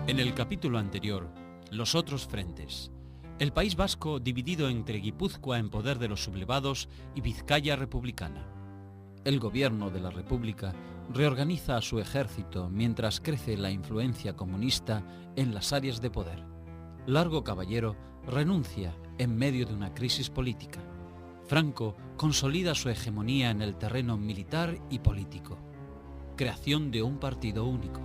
En el capítulo anterior, los otros frentes. El País Vasco dividido entre Guipúzcoa en poder de los sublevados y Vizcaya republicana. El gobierno de la República reorganiza a su ejército mientras crece la influencia comunista en las áreas de poder. Largo Caballero renuncia en medio de una crisis política. Franco consolida su hegemonía en el terreno militar y político. Creación de un partido único.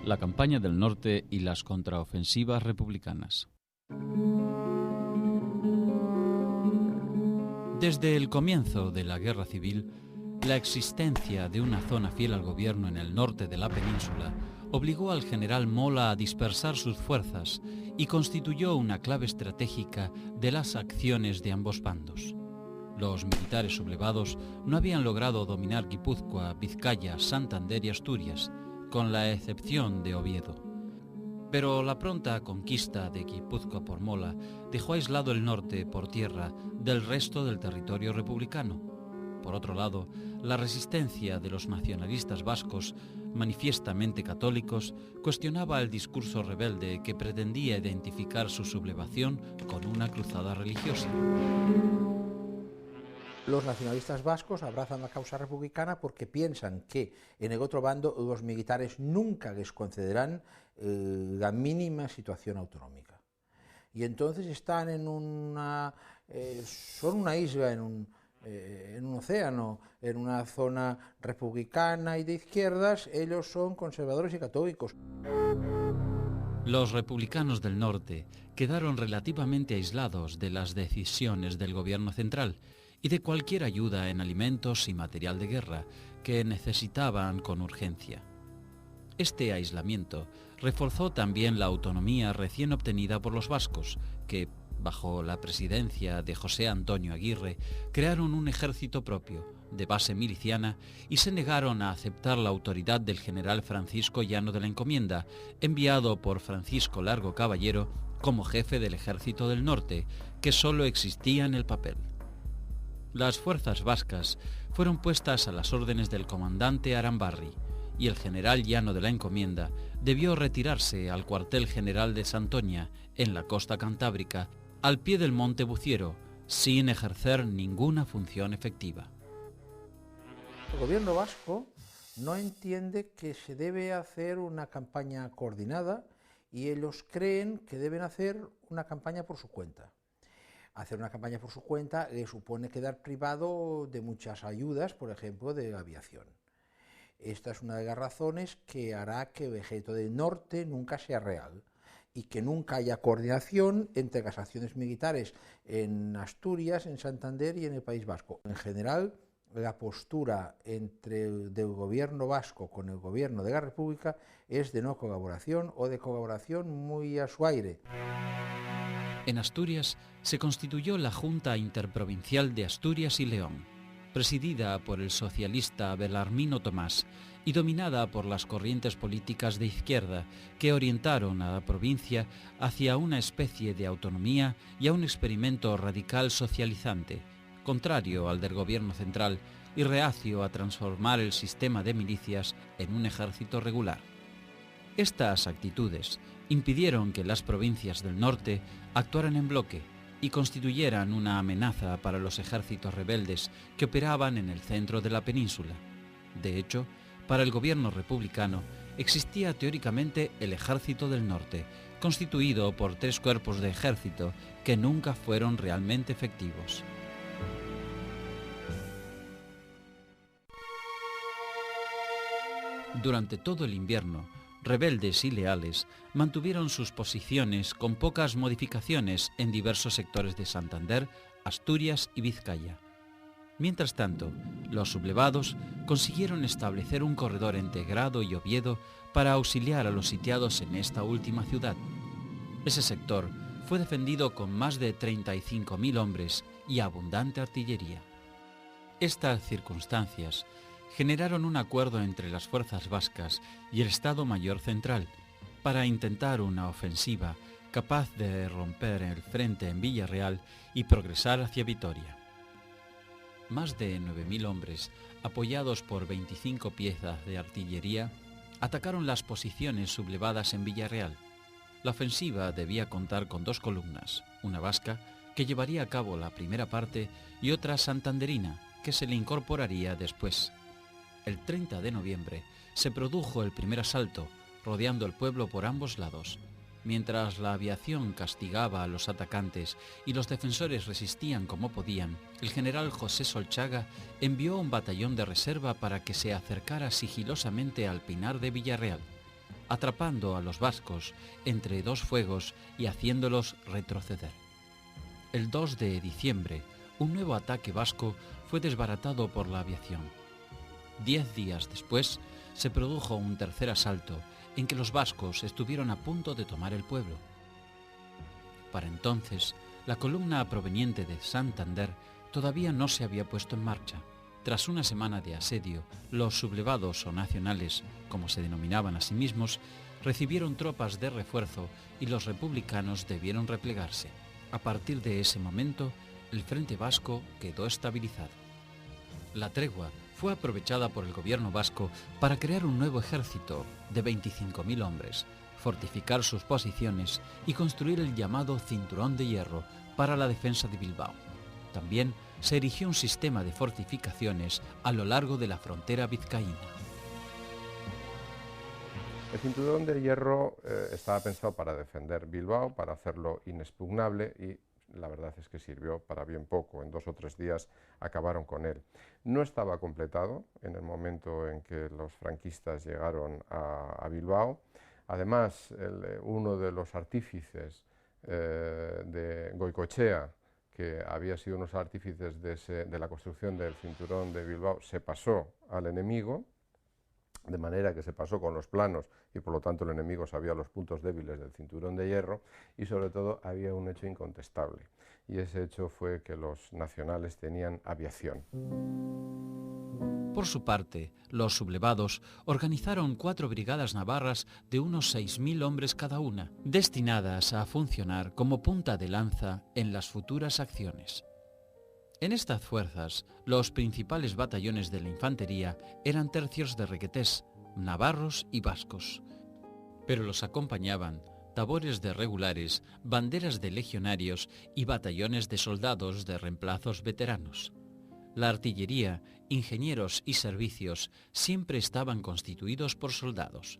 La campaña del norte y las contraofensivas republicanas. Desde el comienzo de la Guerra Civil, la existencia de una zona fiel al gobierno en el norte de la península obligó al general Mola a dispersar sus fuerzas y constituyó una clave estratégica de las acciones de ambos bandos. Los militares sublevados no habían logrado dominar Guipúzcoa, Vizcaya, Santander y Asturias, con la excepción de Oviedo. Pero la pronta conquista de Guipúzcoa por Mola dejó aislado el norte por tierra del resto del territorio republicano. Por otro lado, la resistencia de los nacionalistas vascos, manifiestamente católicos, cuestionaba el discurso rebelde que pretendía identificar su sublevación con una cruzada religiosa. Los nacionalistas vascos abrazan la causa republicana porque piensan que en el otro bando los militares nunca les concederán la mínima situación autonómica. Y entonces están son una isla en un océano, en una zona republicana y de izquierdas. Ellos son conservadores y católicos. Los republicanos del norte quedaron relativamente aislados de las decisiones del gobierno central y de cualquier ayuda en alimentos y material de guerra que necesitaban con urgencia. Este aislamiento reforzó también la autonomía recién obtenida por los vascos, que, bajo la presidencia de José Antonio Aguirre, crearon un ejército propio, de base miliciana, y se negaron a aceptar la autoridad del general Francisco Llano de la Encomienda, enviado por Francisco Largo Caballero como jefe del Ejército del Norte, que solo existía en el papel. Las fuerzas vascas fueron puestas a las órdenes del comandante Arambarri, y el general Llano de la Encomienda debió retirarse al cuartel general de Santoña, en la costa cantábrica, al pie del monte Buciero, sin ejercer ninguna función efectiva. El gobierno vasco no entiende que se debe hacer una campaña coordinada y ellos creen que deben hacer una campaña por su cuenta. Hacer una campaña por su cuenta le supone quedar privado de muchas ayudas, por ejemplo, de aviación. Esta es una de las razones que hará que el ejército del norte nunca sea real y que nunca haya coordinación entre las acciones militares en Asturias, en Santander y en el País Vasco. En general, la postura del gobierno vasco con el gobierno de la República es de no colaboración o de colaboración muy a su aire. En Asturias se constituyó la Junta Interprovincial de Asturias y León, presidida por el socialista Belarmino Tomás y dominada por las corrientes políticas de izquierda que orientaron a la provincia hacia una especie de autonomía y a un experimento radical socializante, contrario al del gobierno central y reacio a transformar el sistema de milicias en un ejército regular. Estas actitudes impidieron que las provincias del norte actuaran en bloque y constituyeran una amenaza para los ejércitos rebeldes que operaban en el centro de la península. De hecho, para el gobierno republicano existía teóricamente el Ejército del Norte, constituido por 3 cuerpos de ejército que nunca fueron realmente efectivos. Durante todo el invierno, rebeldes y leales mantuvieron sus posiciones con pocas modificaciones en diversos sectores de Santander, Asturias y Vizcaya. Mientras tanto, los sublevados consiguieron establecer un corredor entre Grado y Oviedo para auxiliar a los sitiados en esta última ciudad. Ese sector fue defendido con más de 35.000 hombres y abundante artillería. Estas circunstancias generaron un acuerdo entre las fuerzas vascas y el Estado Mayor Central para intentar una ofensiva capaz de romper el frente en Villarreal y progresar hacia Vitoria. Más de 9.000 hombres, apoyados por 25 piezas de artillería, atacaron las posiciones sublevadas en Villarreal. La ofensiva debía contar con 2 columnas, una vasca, que llevaría a cabo la primera parte, y otra santanderina, que se le incorporaría después. El 30 de noviembre se produjo el primer asalto, rodeando el pueblo por ambos lados. Mientras la aviación castigaba a los atacantes y los defensores resistían como podían, el general José Solchaga envió un batallón de reserva para que se acercara sigilosamente al Pinar de Villarreal, atrapando a los vascos entre 2 fuegos y haciéndolos retroceder. El 2 de diciembre, un nuevo ataque vasco fue desbaratado por la aviación. 10 días después, se produjo un tercer asalto en que los vascos estuvieron a punto de tomar el pueblo. Para entonces, la columna proveniente de Santander todavía no se había puesto en marcha. Tras una semana de asedio, los sublevados o nacionales, como se denominaban a sí mismos, recibieron tropas de refuerzo y los republicanos debieron replegarse. A partir de ese momento, el frente vasco quedó estabilizado. La tregua fue aprovechada por el gobierno vasco para crear un nuevo ejército de 25.000 hombres, fortificar sus posiciones y construir el llamado Cinturón de Hierro para la defensa de Bilbao. También se erigió un sistema de fortificaciones a lo largo de la frontera vizcaína. El Cinturón de Hierro estaba pensado para defender Bilbao, para hacerlo inexpugnable, y la verdad es que sirvió para bien poco. En 2 o 3 días acabaron con él. No estaba completado en el momento en que los franquistas llegaron a Bilbao. Además, uno de los artífices de Goicoechea, que había sido uno de los artífices de la construcción del Cinturón de Bilbao, se pasó al enemigo, de manera que se pasó con los planos y por lo tanto el enemigo sabía los puntos débiles del Cinturón de Hierro, y sobre todo había un hecho incontestable, y ese hecho fue que los nacionales tenían aviación. Por su parte, los sublevados organizaron 4 brigadas navarras de unos 6.000 hombres cada una, destinadas a funcionar como punta de lanza en las futuras acciones. En estas fuerzas, los principales batallones de la infantería eran tercios de requetés, navarros y vascos, pero los acompañaban tabores de regulares, banderas de legionarios y batallones de soldados de reemplazos veteranos. La artillería, ingenieros y servicios siempre estaban constituidos por soldados.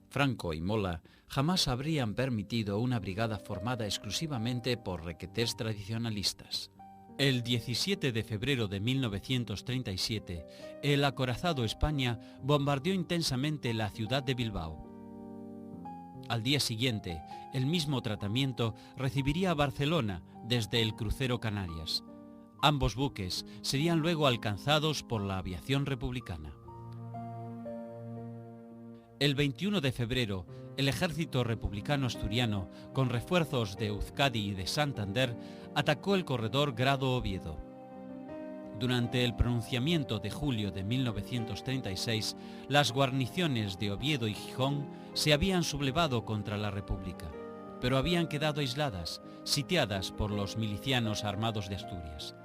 Franco y Mola jamás habrían permitido una brigada formada exclusivamente por requetés tradicionalistas. El 17 de febrero de 1937, el acorazado España bombardeó intensamente la ciudad de Bilbao. Al día siguiente, el mismo tratamiento recibiría Barcelona desde el crucero Canarias. Ambos buques serían luego alcanzados por la aviación republicana. El 21 de febrero, el ejército republicano asturiano, con refuerzos de Euskadi y de Santander, atacó el corredor Grado-Oviedo. Durante el pronunciamiento de julio de 1936, las guarniciones de Oviedo y Gijón se habían sublevado contra la República, pero habían quedado aisladas, sitiadas por los milicianos armados de Asturias.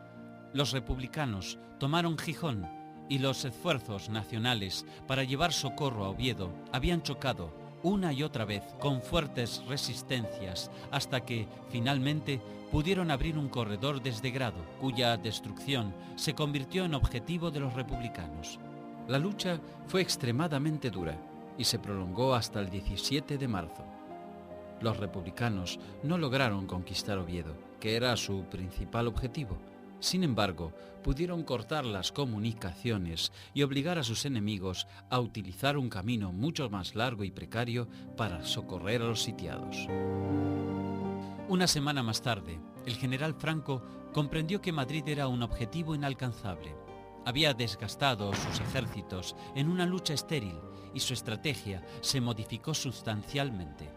Los republicanos tomaron Gijón y los esfuerzos nacionales para llevar socorro a Oviedo habían chocado una y otra vez con fuertes resistencias hasta que, finalmente, pudieron abrir un corredor desde Grado, cuya destrucción se convirtió en objetivo de los republicanos. La lucha fue extremadamente dura y se prolongó hasta el 17 de marzo. Los republicanos no lograron conquistar Oviedo, que era su principal objetivo. Sin embargo, pudieron cortar las comunicaciones y obligar a sus enemigos a utilizar un camino mucho más largo y precario para socorrer a los sitiados. Una semana más tarde, el general Franco comprendió que Madrid era un objetivo inalcanzable. Había desgastado sus ejércitos en una lucha estéril y su estrategia se modificó sustancialmente.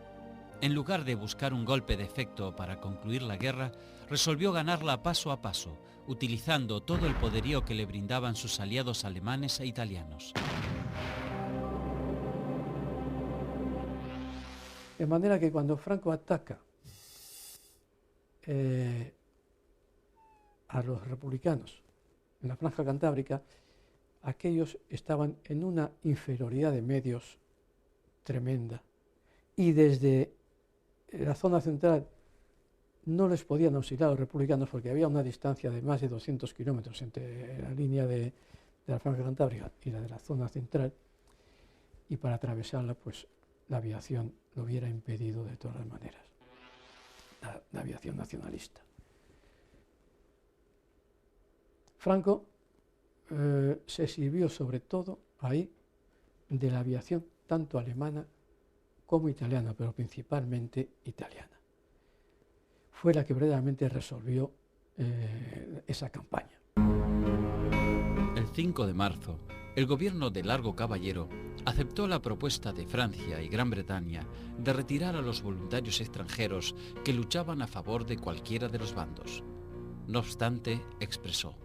En lugar de buscar un golpe de efecto para concluir la guerra, resolvió ganarla paso a paso, utilizando todo el poderío que le brindaban sus aliados alemanes e italianos. De manera que cuando Franco ataca a los republicanos en la Franja Cantábrica, aquellos estaban en una inferioridad de medios tremenda y desde la zona central no les podían auxiliar a los republicanos porque había una distancia de más de 200 kilómetros entre la línea de la Franja Cantábrica y la de la zona central, y para atravesarla pues la aviación lo hubiera impedido de todas las maneras, la aviación nacionalista. Franco se sirvió sobre todo ahí de la aviación tanto alemana como italiana, pero principalmente italiana. Fue la que verdaderamente resolvió esa campaña. El 5 de marzo, el gobierno de Largo Caballero aceptó la propuesta de Francia y Gran Bretaña de retirar a los voluntarios extranjeros que luchaban a favor de cualquiera de los bandos. No obstante, expresó: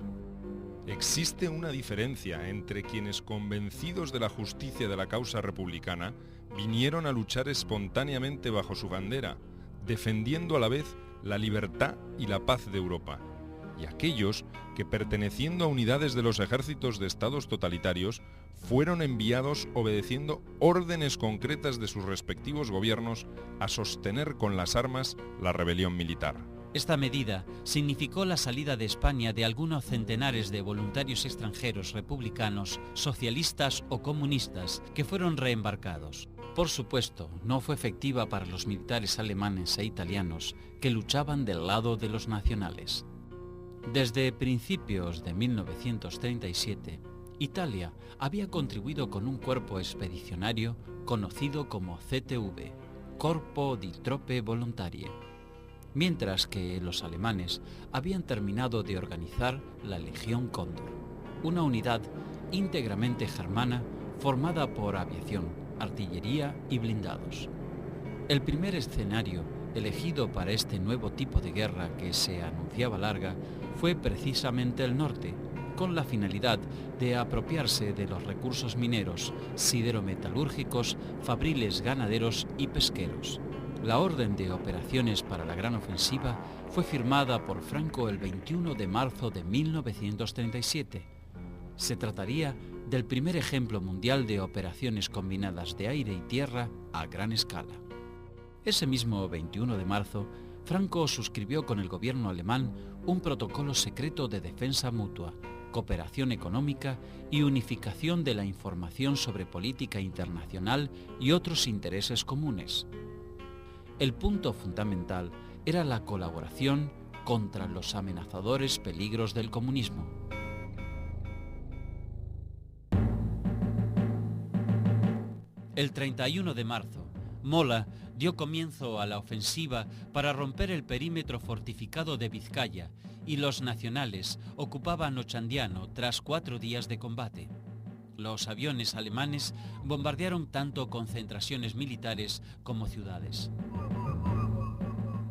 existe una diferencia entre quienes, convencidos de la justicia de la causa republicana, vinieron a luchar espontáneamente bajo su bandera, defendiendo a la vez la libertad y la paz de Europa, y aquellos que, perteneciendo a unidades de los ejércitos de estados totalitarios, fueron enviados obedeciendo órdenes concretas de sus respectivos gobiernos a sostener con las armas la rebelión militar. Esta medida significó la salida de España de algunos centenares de voluntarios extranjeros republicanos, socialistas o comunistas que fueron reembarcados. Por supuesto, no fue efectiva para los militares alemanes e italianos que luchaban del lado de los nacionales. Desde principios de 1937, Italia había contribuido con un cuerpo expedicionario conocido como CTV, Corpo di Troppe Volontarie, mientras que los alemanes habían terminado de organizar la Legión Cóndor, una unidad íntegramente germana formada por aviación, artillería y blindados. El primer escenario elegido para este nuevo tipo de guerra que se anunciaba larga fue precisamente el norte, con la finalidad de apropiarse de los recursos mineros, siderometalúrgicos, fabriles ganaderos y pesqueros. La orden de operaciones para la gran ofensiva fue firmada por Franco el 21 de marzo de 1937. Se trataría del primer ejemplo mundial de operaciones combinadas de aire y tierra a gran escala. Ese mismo 21 de marzo, Franco suscribió con el gobierno alemán un protocolo secreto de defensa mutua, cooperación económica y unificación de la información sobre política internacional y otros intereses comunes. El punto fundamental era la colaboración contra los amenazadores peligros del comunismo. El 31 de marzo, Mola dio comienzo a la ofensiva para romper el perímetro fortificado de Vizcaya y los nacionales ocupaban Ochandiano tras 4 días de combate. Los aviones alemanes bombardearon tanto concentraciones militares como ciudades.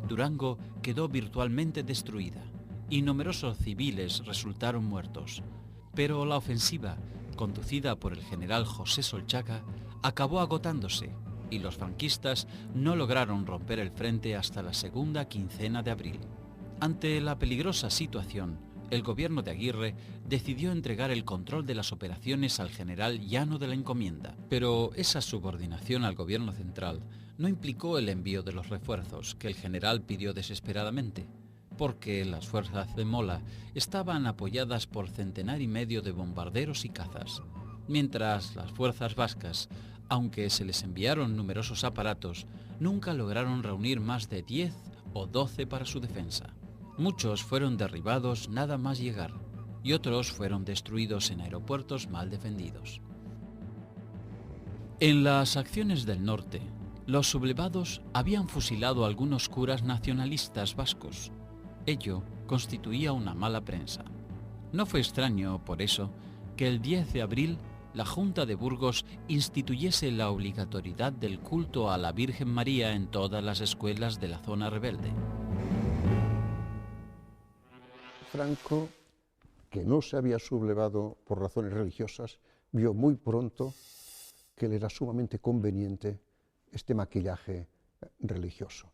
Durango quedó virtualmente destruida y numerosos civiles resultaron muertos, pero la ofensiva, conducida por el general José Solchaga, acabó agotándose y los franquistas no lograron romper el frente hasta la segunda quincena de abril. Ante la peligrosa situación, el gobierno de Aguirre decidió entregar el control de las operaciones al general Llano de la Encomienda, pero esa subordinación al gobierno central no implicó el envío de los refuerzos que el general pidió desesperadamente, porque las fuerzas de Mola estaban apoyadas por 1,5 centenar de bombarderos y cazas, mientras las fuerzas vascas, aunque se les enviaron numerosos aparatos, nunca lograron reunir más de 10 o 12 para su defensa. Muchos fueron derribados nada más llegar, y otros fueron destruidos en aeropuertos mal defendidos. En las acciones del norte, Los sublevados habían fusilado a algunos curas nacionalistas vascos. Ello constituía una mala prensa. No fue extraño, por eso, que el 10 de abril la Junta de Burgos instituyese la obligatoriedad del culto a la Virgen María en todas las escuelas de la zona rebelde. Franco, que no se había sublevado por razones religiosas, vio muy pronto que le era sumamente conveniente este maquillaje religioso.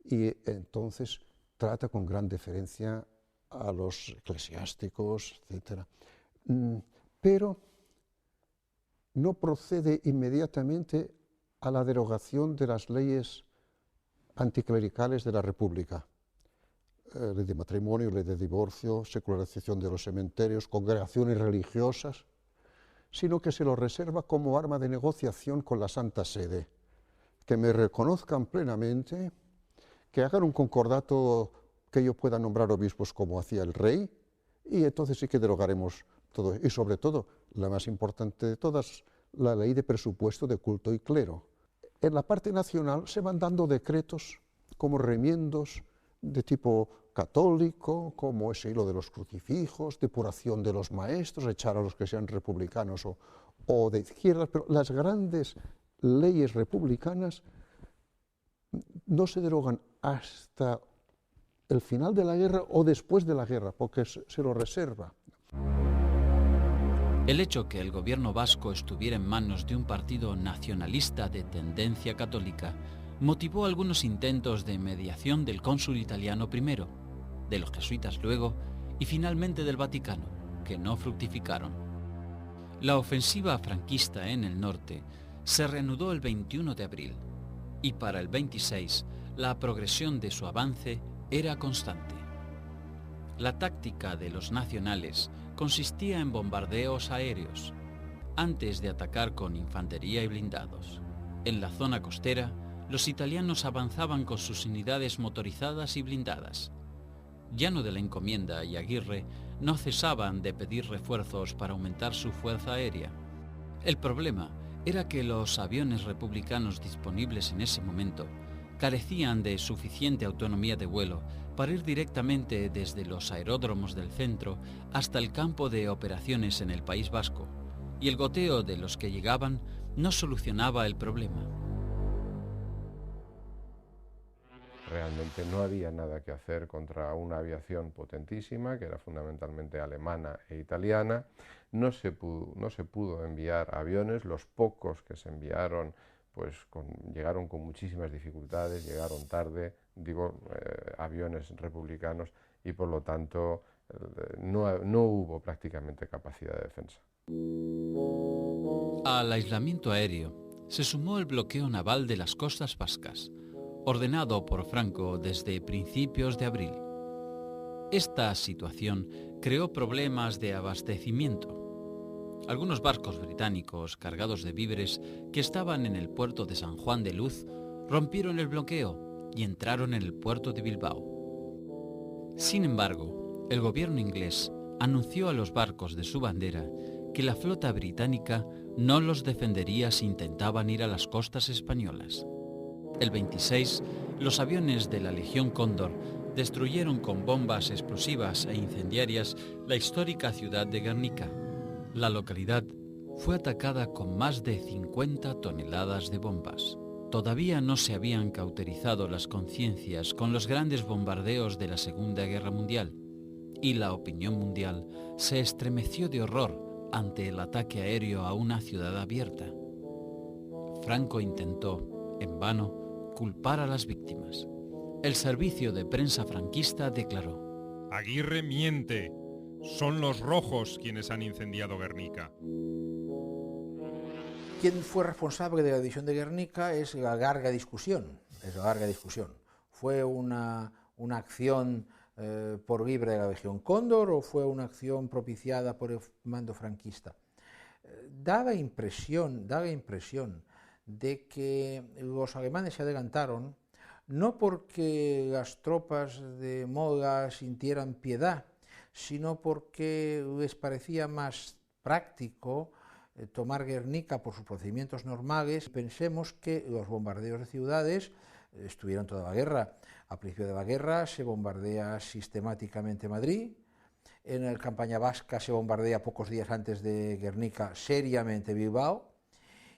Y entonces trata con gran deferencia a los eclesiásticos, etc. Pero no procede inmediatamente a la derogación de las leyes anticlericales de la República. Ley de matrimonio, ley de divorcio, secularización de los cementerios, congregaciones religiosas, sino que se lo reserva como arma de negociación con la Santa Sede. Que me reconozcan plenamente, que hagan un concordato que yo pueda nombrar obispos como hacía el rey, y entonces sí que derogaremos todo. Y sobre todo, la más importante de todas, la ley de presupuesto de culto y clero. En la parte nacional se van dando decretos como remiendos de tipo católico, como ese hilo de los crucifijos, depuración de los maestros, echar a los que sean republicanos o de izquierdas, pero las grandes leyes republicanas no se derogan hasta el final de la guerra o después de la guerra, porque se lo reserva. El hecho que el gobierno vasco estuviera en manos de un partido nacionalista de tendencia católica motivó algunos intentos de mediación del cónsul italiano primero, de los jesuitas luego y finalmente del Vaticano, que no fructificaron. La ofensiva franquista en el norte se reanudó el 21 de abril y para el 26 la progresión de su avance era constante. La táctica de los nacionales consistía en bombardeos aéreos, antes de atacar con infantería y blindados. En la zona costera, los italianos avanzaban con sus unidades motorizadas y blindadas. Llano de la Encomienda y Aguirre no cesaban de pedir refuerzos para aumentar su fuerza aérea. El problema era que los aviones republicanos disponibles en ese momento carecían de suficiente autonomía de vuelo para ir directamente desde los aeródromos del centro hasta el campo de operaciones en el País Vasco, y el goteo de los que llegaban no solucionaba el problema. Realmente no había nada que hacer contra una aviación potentísima, que era fundamentalmente alemana e italiana. No se pudo enviar aviones, los pocos que se enviaron llegaron con muchísimas dificultades, llegaron tarde, aviones republicanos, y por lo tanto no hubo prácticamente capacidad de defensa. Al aislamiento aéreo se sumó el bloqueo naval de las costas vascas, ordenado por Franco desde principios de abril. Esta situación creó problemas de abastecimiento. Algunos barcos británicos cargados de víveres que estaban en el puerto de San Juan de Luz rompieron el bloqueo y entraron en el puerto de Bilbao. Sin embargo, el gobierno inglés anunció a los barcos de su bandera que la flota británica no los defendería si intentaban ir a las costas españolas. El 26, los aviones de la Legión Cóndor destruyeron con bombas explosivas e incendiarias la histórica ciudad de Guernica. La localidad fue atacada con más de 50 toneladas de bombas. Todavía no se habían cauterizado las conciencias con los grandes bombardeos de la Segunda Guerra Mundial, y la opinión mundial se estremeció de horror ante el ataque aéreo a una ciudad abierta. Franco intentó, en vano, culpar a las víctimas. El servicio de prensa franquista declaró: Aguirre miente. Son los rojos quienes han incendiado Guernica. ¿Quién fue responsable de la división de Guernica? Es la larga discusión. ¿Fue una acción por libre de la Legión Cóndor o fue una acción propiciada por el mando franquista? Da la impresión de que los alemanes se adelantaron no porque las tropas de Mola sintieran piedad, sino porque les parecía más práctico tomar Guernica por sus procedimientos normales. Pensemos que los bombardeos de ciudades estuvieron toda la guerra. A principio de la guerra se bombardea sistemáticamente Madrid. En la campaña vasca se bombardea pocos días antes de Guernica seriamente Bilbao.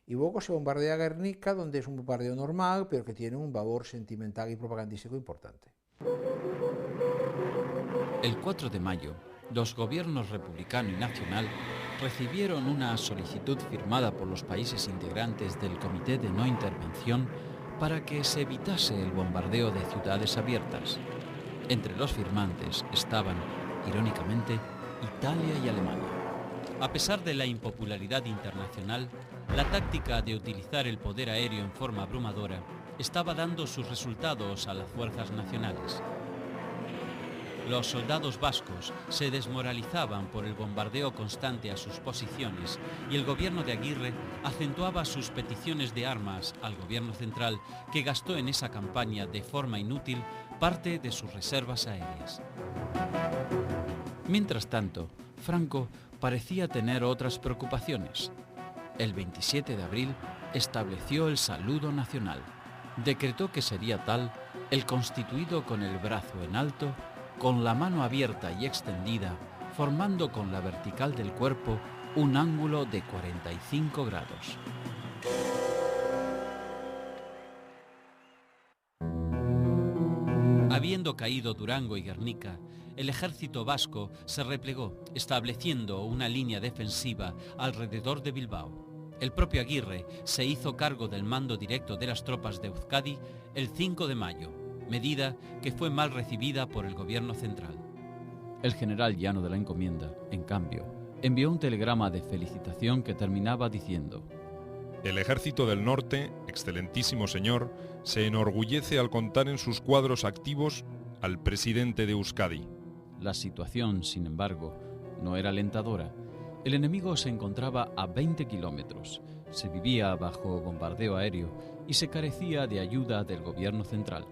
Y luego se bombardea Guernica, donde es un bombardeo normal, pero que tiene un valor sentimental y propagandístico importante. El 4 de mayo, los gobiernos republicano y nacional recibieron una solicitud firmada por los países integrantes del Comité de No Intervención para que se evitase el bombardeo de ciudades abiertas. Entre los firmantes estaban, irónicamente, Italia y Alemania. A pesar de la impopularidad internacional, la táctica de utilizar el poder aéreo en forma abrumadora estaba dando sus resultados a las fuerzas nacionales. Los soldados vascos se desmoralizaban por el bombardeo constante a sus posiciones y el gobierno de Aguirre acentuaba sus peticiones de armas al gobierno central, que gastó en esa campaña de forma inútil parte de sus reservas aéreas. Mientras tanto, Franco parecía tener otras preocupaciones. El 27 de abril estableció el saludo nacional. Decretó que sería tal el constituido con el brazo en alto, con la mano abierta y extendida, formando con la vertical del cuerpo un ángulo de 45 grados. Habiendo caído Durango y Guernica, el ejército vasco se replegó, estableciendo una línea defensiva alrededor de Bilbao. El propio Aguirre se hizo cargo del mando directo de las tropas de Euskadi el 5 de mayo, medida que fue mal recibida por el gobierno central. El general Llano de la Encomienda, en cambio, envió un telegrama de felicitación que terminaba diciendo: El Ejército del Norte, excelentísimo señor, se enorgullece al contar en sus cuadros activos al presidente de Euskadi. La situación, sin embargo, no era alentadora. El enemigo se encontraba a 20 kilómetros, se vivía bajo bombardeo aéreo y se carecía de ayuda del gobierno central.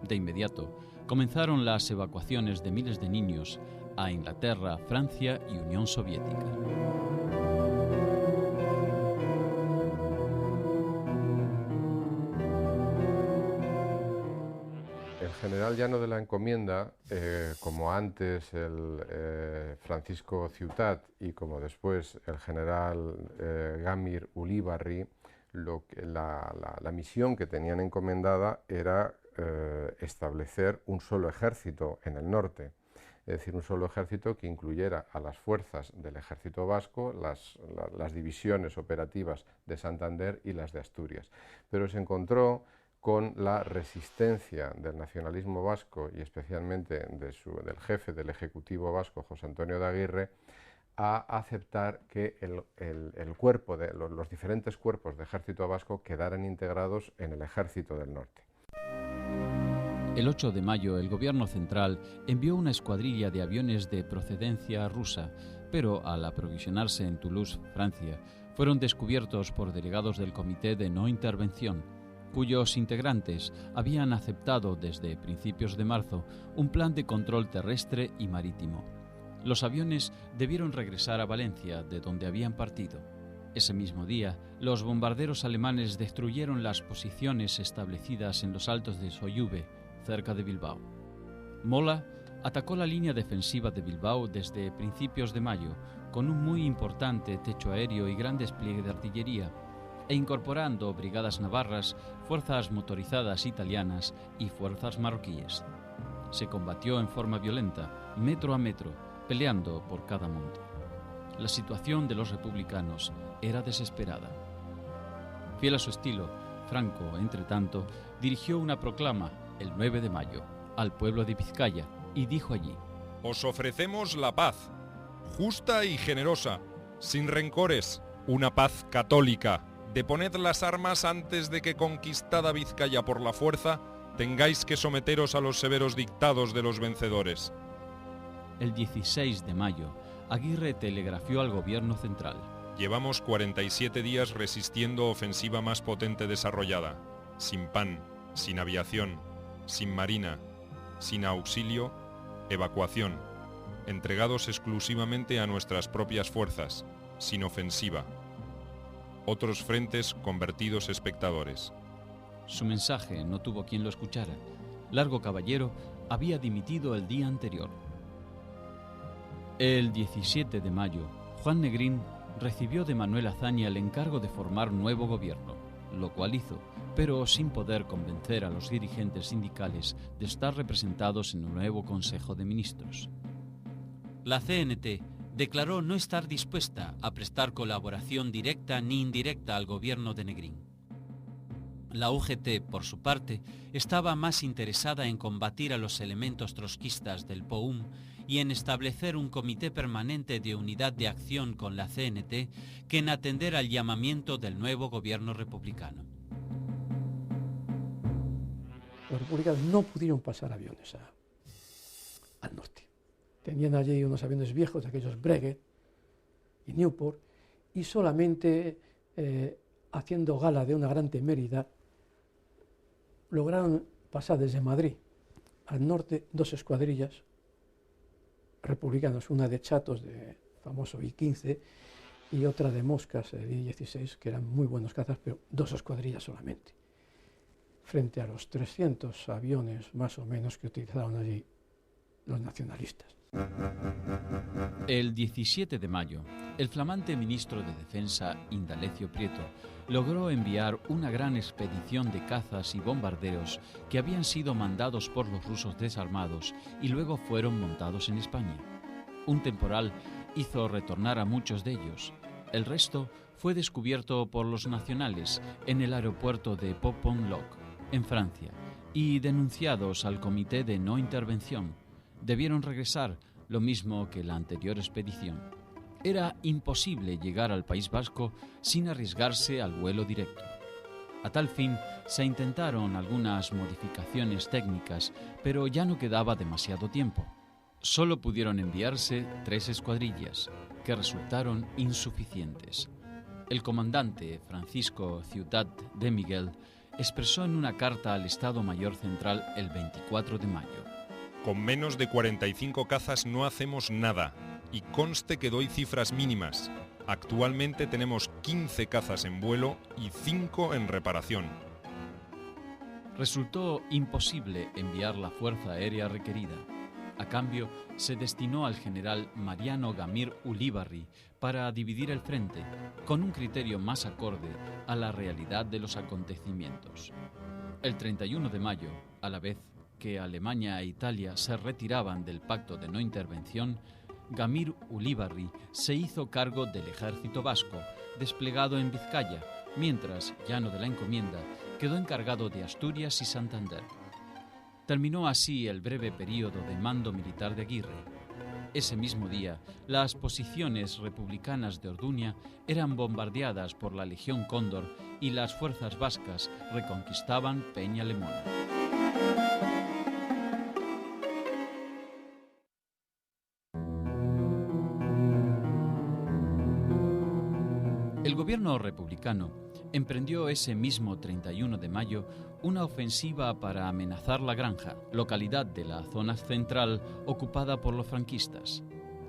De inmediato, comenzaron las evacuaciones de miles de niños a Inglaterra, Francia y Unión Soviética. El general Llano de la Encomienda, como antes el Francisco Ciutat y como después el general Gamir Ulibarri, la misión que tenían encomendada era establecer un solo ejército en el norte, es decir, un solo ejército que incluyera a las fuerzas del ejército vasco, las divisiones operativas de Santander y las de Asturias. Pero se encontró con la resistencia del nacionalismo vasco y especialmente del jefe del Ejecutivo vasco, José Antonio de Aguirre, a aceptar que los diferentes cuerpos de ejército vasco quedaran integrados en el ejército del norte. El 8 de mayo el gobierno central envió una escuadrilla de aviones de procedencia rusa, pero al aprovisionarse en Toulouse, Francia, fueron descubiertos por delegados del Comité de No Intervención, cuyos integrantes habían aceptado desde principios de marzo un plan de control terrestre y marítimo. Los aviones debieron regresar a Valencia, de donde habían partido. Ese mismo día, los bombarderos alemanes destruyeron las posiciones establecidas en los altos de Soyuve, cerca de Bilbao. Mola atacó la línea defensiva de Bilbao desde principios de mayo, con un muy importante techo aéreo y gran despliegue de artillería, e incorporando brigadas navarras, fuerzas motorizadas italianas y fuerzas marroquíes. Se combatió en forma violenta, metro a metro, peleando por cada monte. La situación de los republicanos era desesperada. Fiel a su estilo, Franco, entre tanto, dirigió una proclama el 9 de mayo al pueblo de Vizcaya y dijo allí: Os ofrecemos la paz, justa y generosa, sin rencores, una paz católica. Deponed las armas antes de que, conquistada Vizcaya por la fuerza, tengáis que someteros a los severos dictados de los vencedores. El 16 de mayo, Aguirre telegrafió al gobierno central: Llevamos 47 días resistiendo ofensiva más potente desarrollada, sin pan, sin aviación, sin marina, sin auxilio, evacuación, entregados exclusivamente a nuestras propias fuerzas, sin ofensiva, otros frentes convertidos espectadores. Su mensaje no tuvo quien lo escuchara. Largo Caballero había dimitido el día anterior. El 17 de mayo, Juan Negrín recibió de Manuel Azaña el encargo de formar nuevo gobierno, lo cual hizo, pero sin poder convencer a los dirigentes sindicales de estar representados en un nuevo Consejo de Ministros. La CNT declaró no estar dispuesta a prestar colaboración directa ni indirecta al gobierno de Negrín. La UGT, por su parte, estaba más interesada en combatir a los elementos trotskistas del POUM y en establecer un comité permanente de unidad de acción con la CNT que en atender al llamamiento del nuevo gobierno republicano. Los republicanos no pudieron pasar aviones al norte. Tenían allí unos aviones viejos, aquellos Breguet y Newport, y solamente haciendo gala de una gran temeridad, lograron pasar desde Madrid al norte 2 escuadrillas republicanos, una de chatos, de famoso I-15, y otra de moscas, el I-16, que eran muy buenos cazas, pero 2 escuadrillas solamente, frente a los 300 aviones más o menos que utilizaron allí los nacionalistas. El 17 de mayo, el flamante ministro de Defensa, Indalecio Prieto, logró enviar una gran expedición de cazas y bombarderos que habían sido mandados por los rusos desarmados y luego fueron montados en España. Un temporal hizo retornar a muchos de ellos. El resto fue descubierto por los nacionales en el aeropuerto de Popon-Loc, en Francia, y denunciados al Comité de No Intervención. Debieron regresar, lo mismo que la anterior expedición. Era imposible llegar al País Vasco sin arriesgarse al vuelo directo. A tal fin, se intentaron algunas modificaciones técnicas, pero ya no quedaba demasiado tiempo. Solo pudieron enviarse 3 escuadrillas, que resultaron insuficientes. El comandante Francisco Ciutat de Miguel expresó en una carta al Estado Mayor Central el 24 de mayo. Con menos de 45 cazas no hacemos nada, y conste que doy cifras mínimas. Actualmente tenemos 15 cazas en vuelo y 5 en reparación. Resultó imposible enviar la fuerza aérea requerida. A cambio, se destinó al general Mariano Gamir Ulibarri para dividir el frente, con un criterio más acorde a la realidad de los acontecimientos. El 31 de mayo, a la vez que Alemania e Italia se retiraban del pacto de no intervención, Gamir Ulibarri se hizo cargo del ejército vasco, desplegado en Vizcaya, mientras, llano de la encomienda, quedó encargado de Asturias y Santander. Terminó así el breve período de mando militar de Aguirre. Ese mismo día, las posiciones republicanas de Orduña eran bombardeadas por la Legión Cóndor y las fuerzas vascas reconquistaban Peña Lemona. El gobierno republicano emprendió ese mismo 31 de mayo una ofensiva para amenazar La Granja, localidad de la zona central ocupada por los franquistas.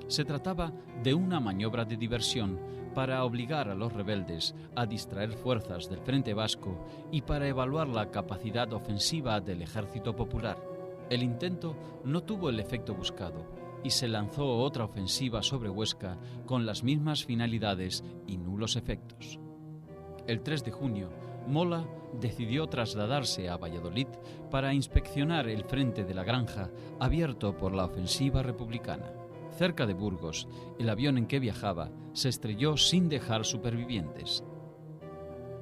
Se trataba de una maniobra de diversión para obligar a los rebeldes a distraer fuerzas del Frente Vasco y para evaluar la capacidad ofensiva del Ejército Popular. El intento no tuvo el efecto buscado y se lanzó otra ofensiva sobre Huesca con las mismas finalidades y nulos efectos. El 3 de junio, Mola decidió trasladarse a Valladolid para inspeccionar el frente de La Granja abierto por la ofensiva republicana. Cerca de Burgos, el avión en que viajaba se estrelló sin dejar supervivientes.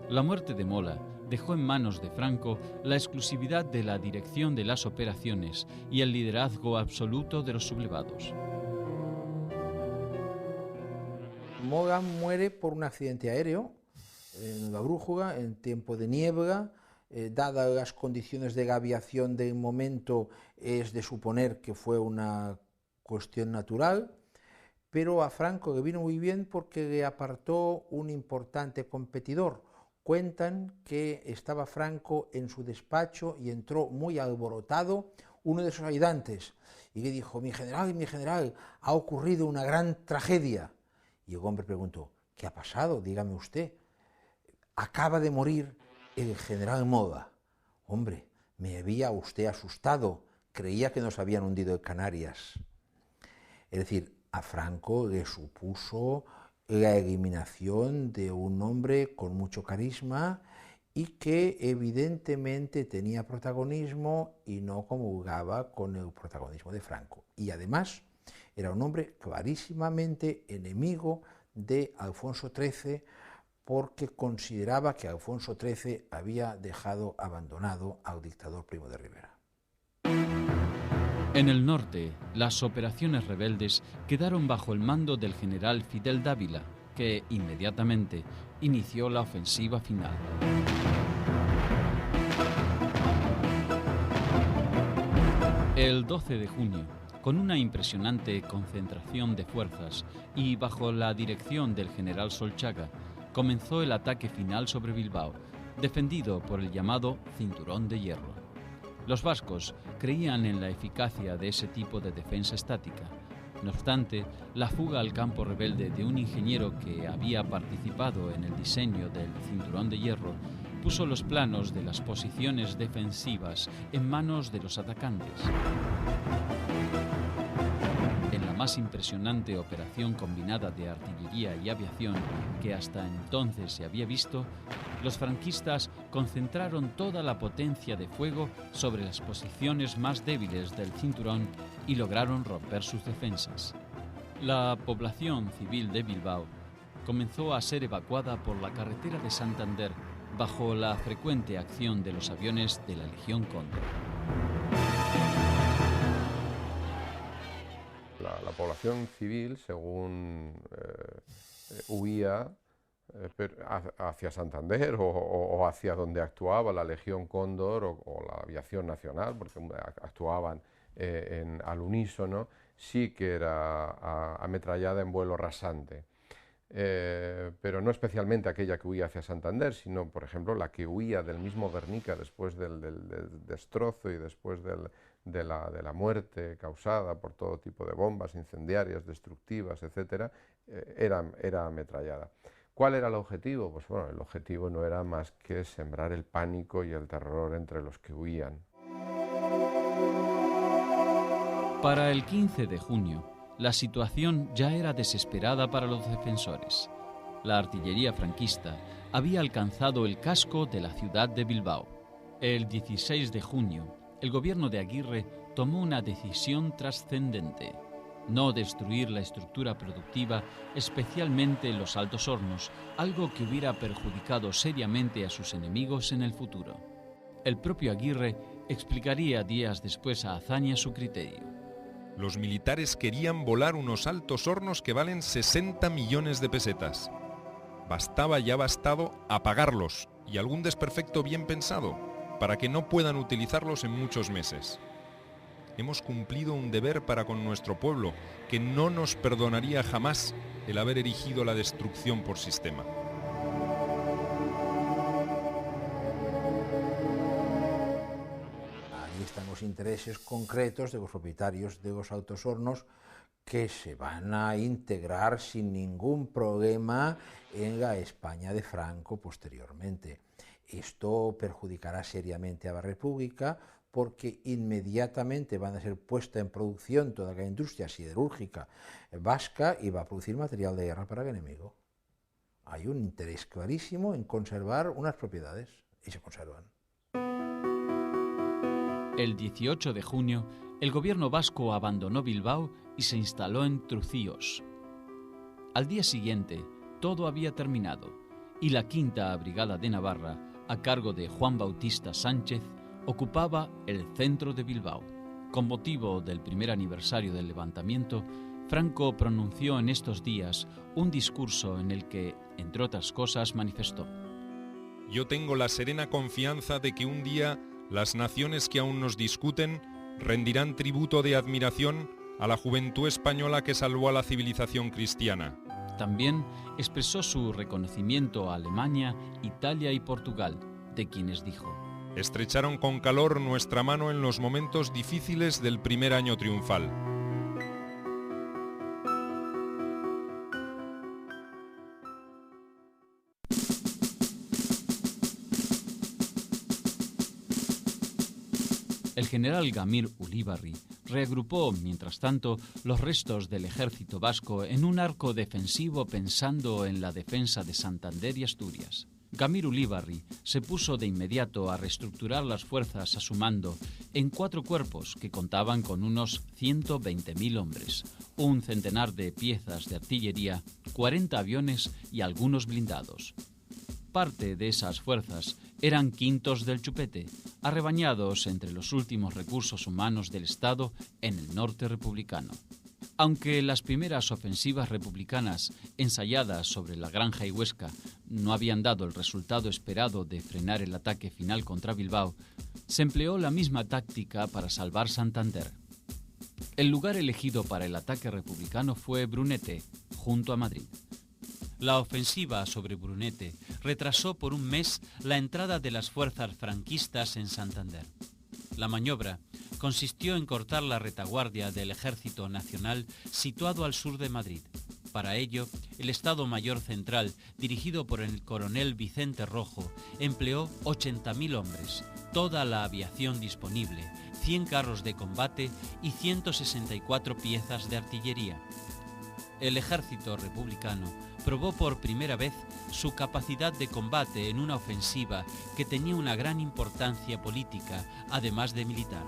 La muerte de Mola dejó en manos de Franco la exclusividad de la dirección de las operaciones y el liderazgo absoluto de los sublevados. Mola muere por un accidente aéreo en la Brújula, en tiempo de niebla. Dadas las condiciones de la aviación del momento, es de suponer que fue una cuestión natural, pero a Franco le vino muy bien porque le apartó un importante competidor. Cuentan que estaba Franco en su despacho y entró muy alborotado uno de sus ayudantes y le dijo: mi general, ha ocurrido una gran tragedia. Y el hombre preguntó: ¿qué ha pasado? Dígame usted. acaba de morir el general Moda. Hombre, me había usted asustado, creía que nos habían hundido en Canarias. Es decir, a Franco le supuso la eliminación de un hombre con mucho carisma y que evidentemente tenía protagonismo y no comulgaba con el protagonismo de Franco. Y además era un hombre clarísimamente enemigo de Alfonso XIII porque consideraba que Alfonso XIII había dejado abandonado al dictador Primo de Rivera. En el norte, las operaciones rebeldes quedaron bajo el mando del general Fidel Dávila, que inmediatamente inició la ofensiva final. El 12 de junio, con una impresionante concentración de fuerzas y bajo la dirección del general Solchaga, comenzó el ataque final sobre Bilbao, defendido por el llamado Cinturón de Hierro. Los vascos creían en la eficacia de ese tipo de defensa estática. No obstante, la fuga al campo rebelde de un ingeniero que había participado en el diseño del Cinturón de Hierro puso los planos de las posiciones defensivas en manos de los atacantes. En la más impresionante operación combinada de artillería y aviación que hasta entonces se había visto, los franquistas concentraron toda la potencia de fuego sobre las posiciones más débiles del cinturón y lograron romper sus defensas. La población civil de Bilbao comenzó a ser evacuada por la carretera de Santander bajo la frecuente acción de los aviones de la Legión Cóndor. La población civil, según huía hacia Santander o hacia donde actuaba la Legión Cóndor o la aviación nacional, porque actuaban al unísono, sí que era ametrallada en vuelo rasante. Pero no especialmente aquella que huía hacia Santander, sino, por ejemplo, la que huía del mismo Guernica después del destrozo y después de la muerte causada por todo tipo de bombas incendiarias, destructivas, etc., era ametrallada. ¿Cuál era el objetivo? Pues bueno, el objetivo no era más que sembrar el pánico y el terror entre los que huían. Para el 15 de junio, la situación ya era desesperada para los defensores. La artillería franquista había alcanzado el casco de la ciudad de Bilbao. El 16 de junio, el gobierno de Aguirre tomó una decisión trascendente: no destruir la estructura productiva, especialmente los Altos Hornos, algo que hubiera perjudicado seriamente a sus enemigos en el futuro. El propio Aguirre explicaría días después a Azaña su criterio. Los militares querían volar unos Altos Hornos que valen 60 millones de pesetas. Ya bastado apagarlos y algún desperfecto bien pensado para que no puedan utilizarlos en muchos meses. Hemos cumplido un deber para con nuestro pueblo que no nos perdonaría jamás el haber erigido la destrucción por sistema. Ahí están los intereses concretos de los propietarios de los Altos Hornos, que se van a integrar sin ningún problema en la España de Franco posteriormente. Esto perjudicará seriamente a la República, porque inmediatamente van a ser puesta en producción toda la industria siderúrgica vasca y va a producir material de guerra para el enemigo. Hay un interés clarísimo en conservar unas propiedades, y se conservan. El 18 de junio, el gobierno vasco abandonó Bilbao y se instaló en Trucíos. Al día siguiente, todo había terminado, y la Quinta Brigada de Navarra, a cargo de Juan Bautista Sánchez, ocupaba el centro de Bilbao. Con motivo del primer aniversario del levantamiento, Franco pronunció en estos días un discurso en el que, entre otras cosas, manifestó: Yo tengo la serena confianza de que un día las naciones que aún nos discuten rendirán tributo de admiración a la juventud española que salvó a la civilización cristiana. También expresó su reconocimiento a Alemania, Italia y Portugal, de quienes dijo: Estrecharon con calor nuestra mano en los momentos difíciles del primer año triunfal. El general Gamir Ulibarri reagrupó, mientras tanto, los restos del ejército vasco en un arco defensivo pensando en la defensa de Santander y Asturias. Gamir Ulibarri se puso de inmediato a reestructurar las fuerzas a su mando en 4 cuerpos que contaban con unos 120.000 hombres, un centenar de piezas de artillería, 40 aviones y algunos blindados. Parte de esas fuerzas eran quintos del chupete, arrebañados entre los últimos recursos humanos del Estado en el norte republicano. Aunque las primeras ofensivas republicanas ensayadas sobre la Granja y Huesca no habían dado el resultado esperado de frenar el ataque final contra Bilbao, se empleó la misma táctica para salvar Santander. El lugar elegido para el ataque republicano fue Brunete, junto a Madrid. La ofensiva sobre Brunete retrasó por un mes la entrada de las fuerzas franquistas en Santander. La maniobra consistió en cortar la retaguardia del Ejército Nacional situado al sur de Madrid. Para ello, el Estado Mayor Central, dirigido por el coronel Vicente Rojo, empleó 80.000 hombres, toda la aviación disponible, 100 carros de combate y 164 piezas de artillería. El ejército republicano probó por primera vez su capacidad de combate en una ofensiva que tenía una gran importancia política, además de militar.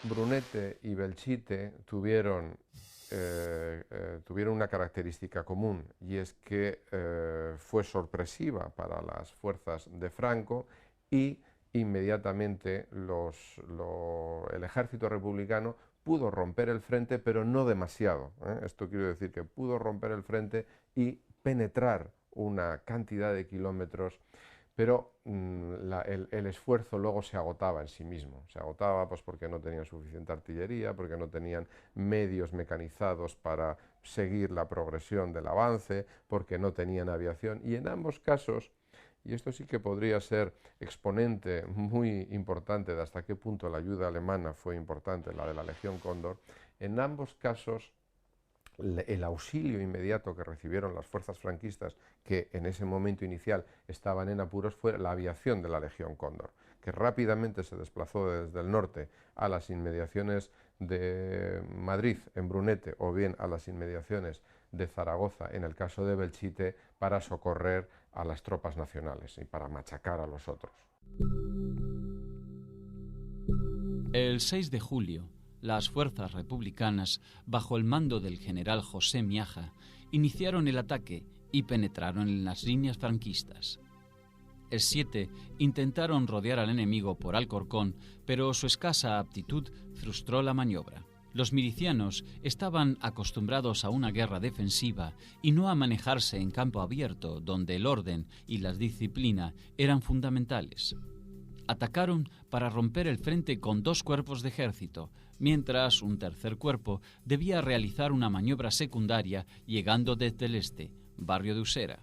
Brunete y Belchite tuvieron una característica común, y es que fue sorpresiva para las fuerzas de Franco y inmediatamente el ejército republicano pudo romper el frente, pero no demasiado. Esto quiero decir que pudo romper el frente y penetrar una cantidad de kilómetros, pero el esfuerzo luego se agotaba en sí mismo. Se agotaba pues porque no tenían suficiente artillería, porque no tenían medios mecanizados para seguir la progresión del avance, porque no tenían aviación, y en ambos casos, y esto sí que podría ser exponente muy importante de hasta qué punto la ayuda alemana fue importante, la de la Legión Cóndor, en ambos casos el auxilio inmediato que recibieron las fuerzas franquistas, que en ese momento inicial estaban en apuros, fue la aviación de la Legión Cóndor, que rápidamente se desplazó desde el norte a las inmediaciones de Madrid, en Brunete, o bien a las inmediaciones de Zaragoza, en el caso de Belchite, para socorrer a las tropas nacionales y para machacar a los otros. El 6 de julio, las fuerzas republicanas, bajo el mando del general José Miaja, iniciaron el ataque y penetraron en las líneas franquistas. El 7 intentaron rodear al enemigo por Alcorcón, pero su escasa aptitud frustró la maniobra. Los milicianos estaban acostumbrados a una guerra defensiva y no a manejarse en campo abierto, donde el orden y la disciplina eran fundamentales. Atacaron para romper el frente con 2 cuerpos de ejército, mientras un tercer cuerpo debía realizar una maniobra secundaria llegando desde el este, barrio de Usera.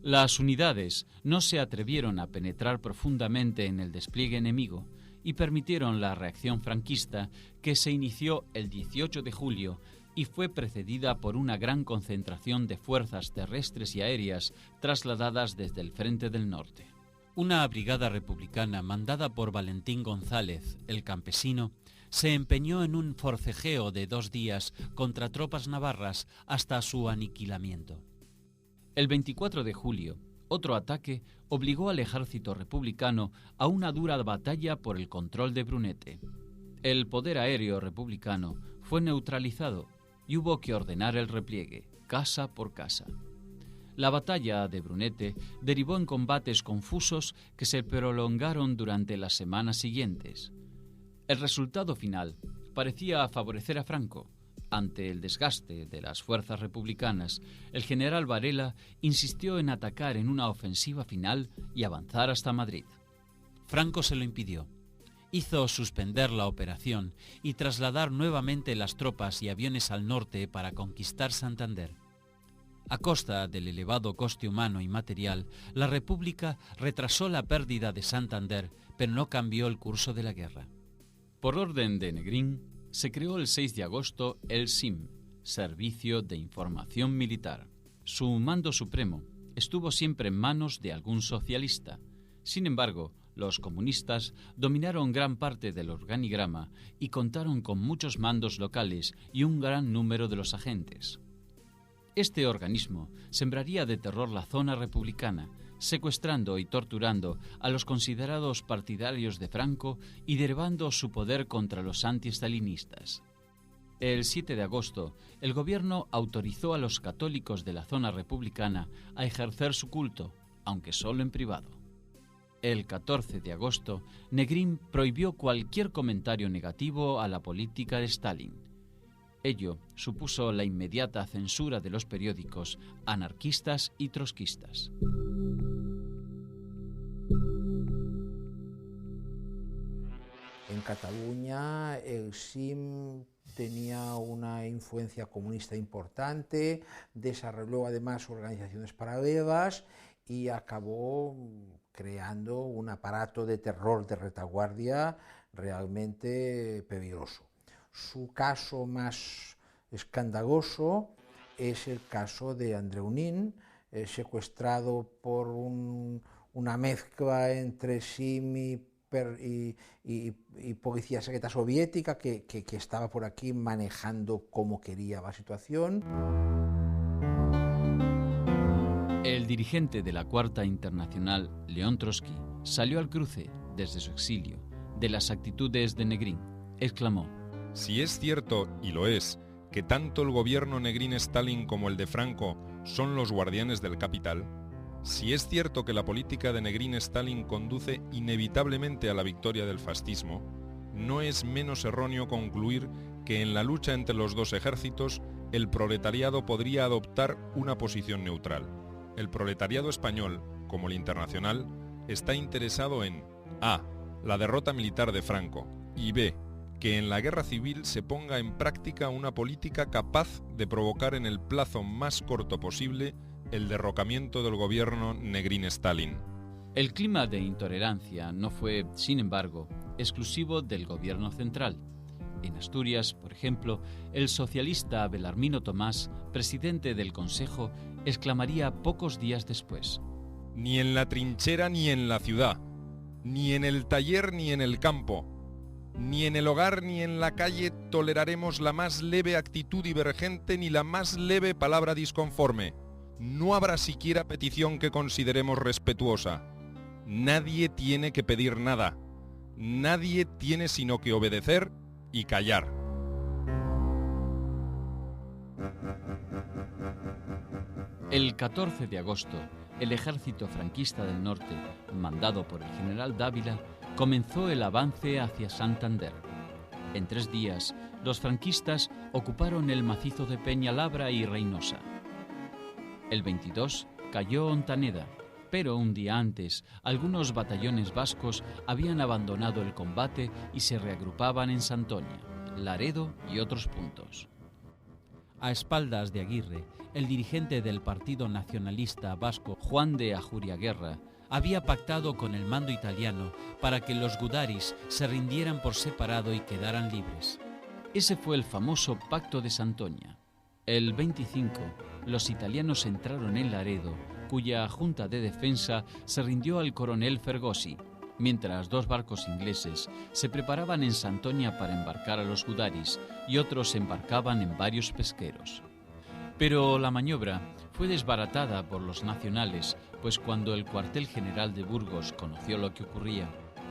Las unidades no se atrevieron a penetrar profundamente en el despliegue enemigo y permitieron la reacción franquista, que se inició el 18 de julio y fue precedida por una gran concentración de fuerzas terrestres y aéreas trasladadas desde el frente del norte. Una brigada republicana mandada por Valentín González, el campesino, se empeñó en un forcejeo de 2 días contra tropas navarras hasta su aniquilamiento. El 24 de julio, otro ataque obligó al ejército republicano a una dura batalla por el control de Brunete. El poder aéreo republicano fue neutralizado y hubo que ordenar el repliegue, casa por casa. La batalla de Brunete derivó en combates confusos que se prolongaron durante las semanas siguientes. El resultado final parecía favorecer a Franco. Ante el desgaste de las fuerzas republicanas, el general Varela insistió en atacar en una ofensiva final y avanzar hasta Madrid. Franco se lo impidió. Hizo suspender la operación y trasladar nuevamente las tropas y aviones al norte para conquistar Santander. A costa del elevado coste humano y material, la República retrasó la pérdida de Santander, pero no cambió el curso de la guerra. Por orden de Negrín, se creó el 6 de agosto el SIM, Servicio de Información Militar. Su mando supremo, estuvo siempre en manos de algún socialista. Sin embargo, los comunistas dominaron gran parte del organigrama y contaron con muchos mandos locales y un gran número de los agentes. Este organismo sembraría de terror la zona republicana, secuestrando y torturando a los considerados partidarios de Franco y derivando su poder contra los antiestalinistas. El 7 de agosto, el gobierno autorizó a los católicos de la zona republicana a ejercer su culto, aunque solo en privado. El 14 de agosto, Negrín prohibió cualquier comentario negativo a la política de Stalin. Ello supuso la inmediata censura de los periódicos anarquistas y trotskistas. En Cataluña el SIM tenía una influencia comunista importante, desarrolló además organizaciones paralelas y acabó creando un aparato de terror de retaguardia realmente peligroso. Su caso más escandaloso es el caso de Andreu Nin, secuestrado por una mezcla entre SIM y policía secreta soviética que estaba por aquí manejando como quería la situación. El dirigente de la Cuarta Internacional, León Trotsky, salió al cruce, desde su exilio, de las actitudes de Negrín. Exclamó: Si es cierto, y lo es, que tanto el gobierno Negrín-Stalin como el de Franco son los guardianes del capital, si es cierto que la política de Negrín-Stalin conduce inevitablemente a la victoria del fascismo, no es menos erróneo concluir que en la lucha entre los dos ejércitos el proletariado podría adoptar una posición neutral. El proletariado español, como el internacional, está interesado en A. La derrota militar de Franco y B. Que en la guerra civil se ponga en práctica una política capaz de provocar en el plazo más corto posible el derrocamiento del gobierno Negrín-Stalin. El clima de intolerancia no fue, sin embargo, exclusivo del gobierno central. En Asturias, por ejemplo, el socialista Belarmino Tomás, presidente del Consejo, exclamaría pocos días después: Ni en la trinchera ni en la ciudad, ni en el taller ni en el campo, ni en el hogar ni en la calle toleraremos la más leve actitud divergente ni la más leve palabra disconforme. No habrá siquiera petición que consideremos respetuosa. Nadie tiene que pedir nada. Nadie tiene sino que obedecer y callar. El 14 de agosto, el ejército franquista del norte, mandado por el general Dávila, comenzó el avance hacia Santander. En 3 días, los franquistas ocuparon el macizo de Peñalabra y Reynosa. El 22 cayó Ontaneda, pero un día antes, algunos batallones vascos habían abandonado el combate y se reagrupaban en Santoña, Laredo y otros puntos. A espaldas de Aguirre, el dirigente del Partido Nacionalista Vasco, Juan de Ajuriaguerra, había pactado con el mando italiano para que los gudaris se rindieran por separado y quedaran libres. Ese fue el famoso Pacto de Santoña. El 25, los italianos entraron en Laredo, cuya junta de defensa se rindió al coronel Fergosi, mientras 2 barcos ingleses se preparaban en Santoña para embarcar a los gudaris y otros embarcaban en varios pesqueros. Pero la maniobra fue desbaratada por los nacionales, pues cuando el cuartel general de Burgos conoció lo que ocurría,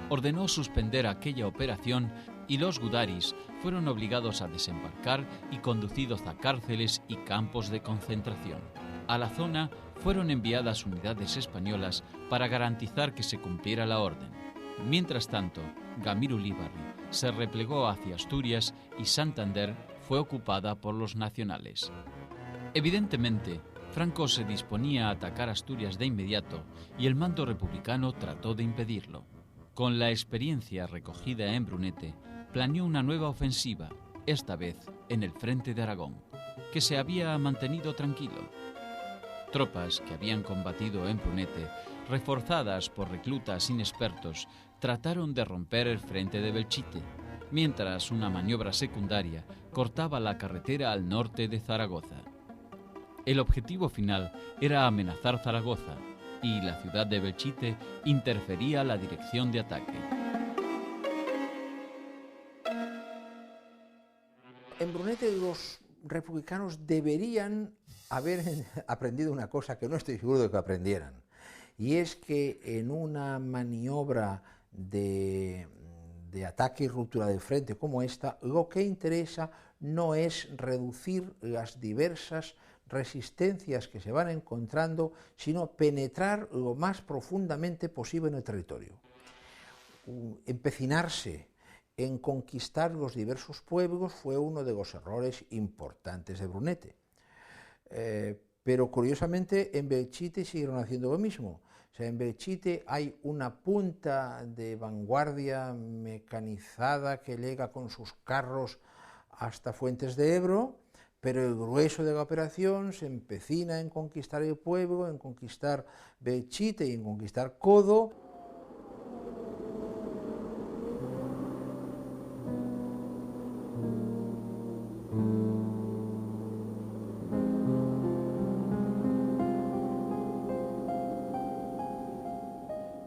ordenó suspender aquella operación y los gudaris fueron obligados a desembarcar y conducidos a cárceles y campos de concentración. A la zona fueron enviadas unidades españolas para garantizar que se cumpliera la orden. Mientras tanto, Gamir Ulibarri se replegó hacia Asturias y Santander fue ocupada por los nacionales. Evidentemente, Franco se disponía a atacar Asturias de inmediato y el mando republicano trató de impedirlo. Con la experiencia recogida en Brunete, planeó una nueva ofensiva, esta vez en el frente de Aragón, que se había mantenido tranquilo. Tropas que habían combatido en Brunete, reforzadas por reclutas inexpertos, trataron de romper el frente de Belchite, mientras una maniobra secundaria cortaba la carretera al norte de Zaragoza. El objetivo final era amenazar Zaragoza y la ciudad de Belchite interfería la dirección de ataque. En Brunete los republicanos deberían haber aprendido una cosa que no estoy seguro de que aprendieran, y es que en una maniobra de ataque y ruptura de frente como esta, lo que interesa no es reducir las diversas resistencias que se van encontrando, sino penetrar lo más profundamente posible en el territorio. Empecinarse en conquistar los diversos pueblos fue uno de los errores importantes de Brunete. Pero curiosamente en Belchite siguieron haciendo lo mismo. O sea, en Belchite hay una punta de vanguardia mecanizada que llega con sus carros hasta Fuentes de Ebro, pero el grueso de la operación se empecina en conquistar el pueblo, en conquistar Belchite y en conquistar Codo.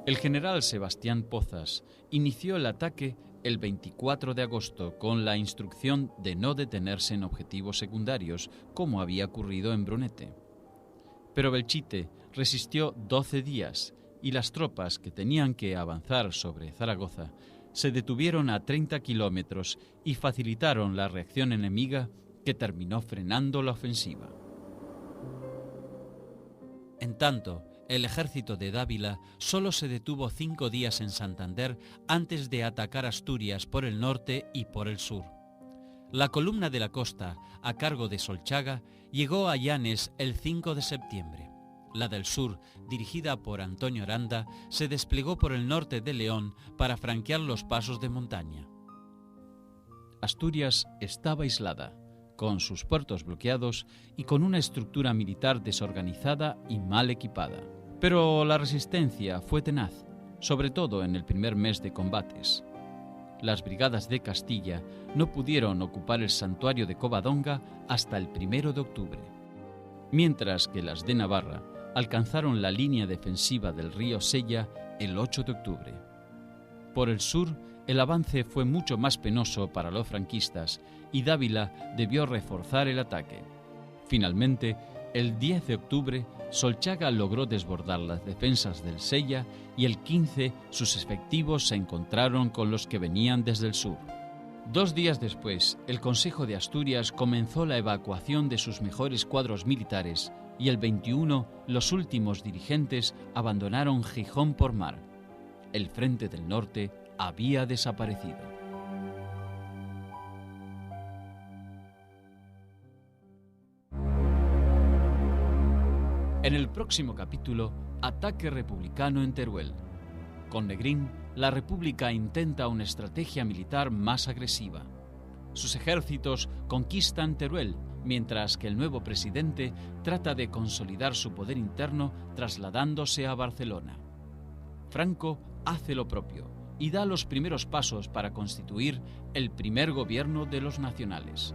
El general Sebastián Pozas inició el ataque el 24 de agosto con la instrucción de no detenerse en objetivos secundarios, como había ocurrido en Brunete. Pero Belchite resistió 12 días y las tropas que tenían que avanzar sobre Zaragoza se detuvieron a 30 kilómetros y facilitaron la reacción enemiga, que terminó frenando la ofensiva. En tanto, el ejército de Dávila solo se detuvo 5 días en Santander antes de atacar Asturias por el norte y por el sur. La columna de la costa, a cargo de Solchaga, llegó a Llanes el 5 de septiembre. La del sur, dirigida por Antonio Aranda, se desplegó por el norte de León para franquear los pasos de montaña. Asturias estaba aislada, con sus puertos bloqueados y con una estructura militar desorganizada y mal equipada. Pero la resistencia fue tenaz, sobre todo en el primer mes de combates. Las brigadas de Castilla no pudieron ocupar el santuario de Covadonga hasta el 1 de octubre, mientras que las de Navarra alcanzaron la línea defensiva del río Sella el 8 de octubre. Por el sur, el avance fue mucho más penoso para los franquistas y Dávila debió reforzar el ataque. Finalmente, el 10 de octubre, Solchaga logró desbordar las defensas del Sella y el 15 sus efectivos se encontraron con los que venían desde el sur. 2 días después, el Consejo de Asturias comenzó la evacuación de sus mejores cuadros militares y el 21 los últimos dirigentes abandonaron Gijón por mar. El frente del norte había desaparecido. En el próximo capítulo, ataque republicano en Teruel. Con Negrín, la República intenta una estrategia militar más agresiva. Sus ejércitos conquistan Teruel, mientras que el nuevo presidente trata de consolidar su poder interno trasladándose a Barcelona. Franco hace lo propio y da los primeros pasos para constituir el primer gobierno de los nacionales.